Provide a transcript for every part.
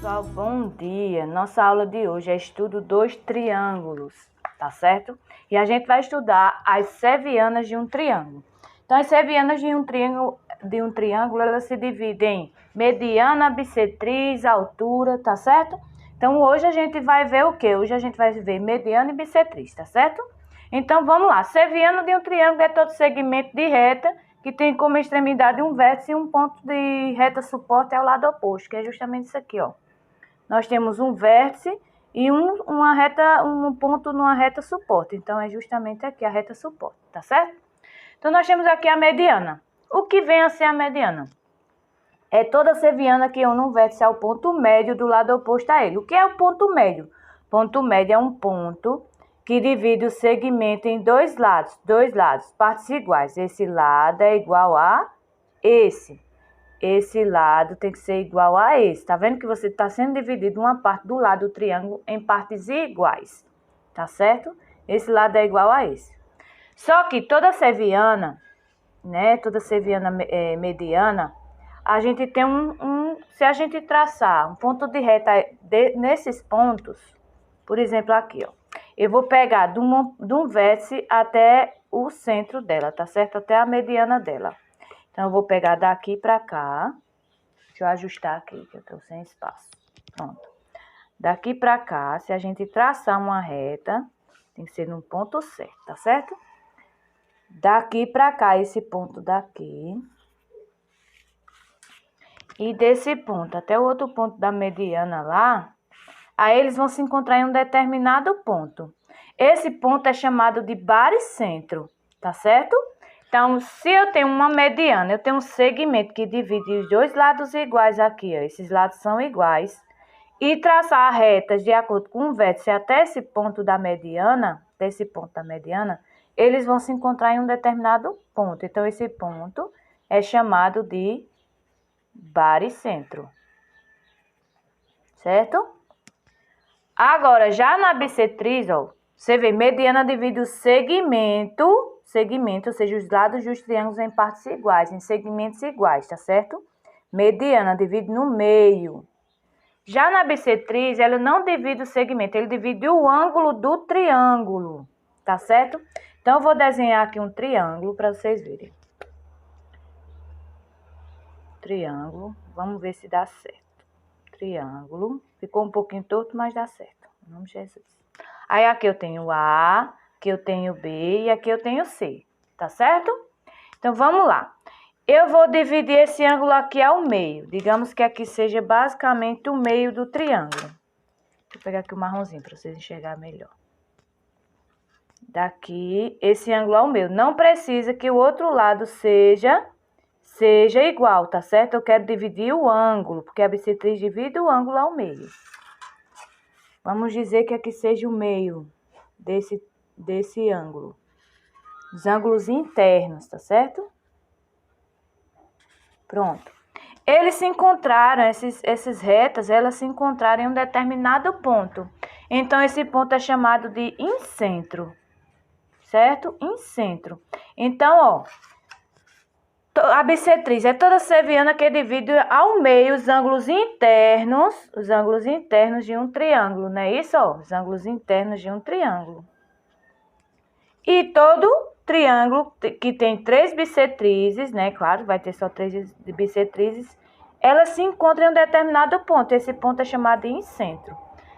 Pessoal, bom dia! Nossa aula de hoje é estudo dos triângulos, tá certo? E a gente vai estudar as sevianas de um triângulo. Então, as sevianas de um triângulo, elas se dividem em mediana, bissetriz, altura, tá certo? Então, hoje a gente vai ver o quê? Hoje a gente vai ver mediana e bissetriz, tá certo? Então, vamos lá. Seviana de um triângulo é todo segmento de reta que tem como extremidade um vértice e um ponto de reta suporte ao lado oposto, que é justamente isso aqui, ó. Nós temos um vértice e um ponto numa reta suporte. Então, é justamente aqui a reta suporte, tá certo? Então, nós temos aqui a mediana. O que vem a ser a mediana? É toda seviana que une um vértice ao ponto médio do lado oposto a ele. O que é o ponto médio? Ponto médio é um ponto que divide o segmento em dois lados, partes iguais. Esse lado é igual a esse. Esse lado tem que ser igual a esse. Tá vendo que você está sendo dividido uma parte do lado do triângulo em partes iguais. Tá certo? Esse lado é igual a esse. Só que toda seviana, né? Toda seviana mediana, a gente tem se a gente traçar um ponto de reta nesses pontos, por exemplo, aqui, ó. Eu vou pegar de um vértice até o centro dela, tá certo? Até a mediana dela. Então, eu vou pegar daqui pra cá. Deixa eu ajustar aqui, que eu tô sem espaço. Pronto. Daqui pra cá, se a gente traçar uma reta, tem que ser num ponto certo, tá certo? Daqui pra cá, esse ponto daqui. E desse ponto até o outro ponto da mediana lá, aí eles vão se encontrar em um determinado ponto. Esse ponto é chamado de baricentro, tá certo? Então, se eu tenho uma mediana, eu tenho um segmento que divide os dois lados iguais aqui, ó. Esses lados são iguais. E traçar retas de acordo com o vértice até esse ponto da mediana, eles vão se encontrar em um determinado ponto. Então, esse ponto é chamado de baricentro. Certo? Agora, já na bissetriz, ó, você vê, mediana divide o segmento, ou seja, os lados dos triângulos em partes iguais, em segmentos iguais, tá certo? Mediana divide no meio. Já na bissetriz, ela não divide o segmento, ele divide o ângulo do triângulo, tá certo? Então, eu vou desenhar aqui um triângulo para vocês verem. Triângulo, vamos ver se dá certo. Triângulo, ficou um pouquinho torto, mas dá certo, em nome de Jesus. Aí aqui eu tenho A, aqui eu tenho B e aqui eu tenho C, tá certo? Então vamos lá. Eu vou dividir esse ângulo aqui ao meio, digamos que aqui seja basicamente o meio do triângulo. Deixa eu pegar aqui o marronzinho para vocês enxergarem melhor. Daqui, esse ângulo ao meio. Não precisa que o outro lado seja igual, tá certo? Eu quero dividir o ângulo, porque a bissetriz divide o ângulo ao meio. Vamos dizer que aqui seja o meio desse ângulo. Os ângulos internos, tá certo? Pronto. Eles se encontraram, essas retas, elas se encontraram em um determinado ponto. Então, esse ponto é chamado de incentro, certo? Incentro. Então, ó, a bissetriz é toda seviana que divide ao meio os ângulos internos de um triângulo, não é isso? Ó, os ângulos internos de um triângulo. E todo triângulo que tem três bissetrizes, né? Claro, vai ter só três bissetrizes, elas se encontram em um determinado ponto. Esse ponto é chamado de incentro.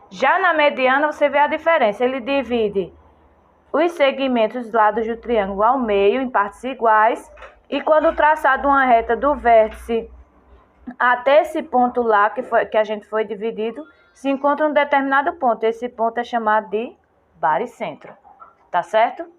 Já na mediana, você vê a diferença. Ele divide os segmentos dos lados do triângulo ao meio, em partes iguais. E quando traçado uma reta do vértice até esse ponto lá, que a gente foi dividido, se encontra um determinado ponto. Esse ponto é chamado de baricentro. Tá certo?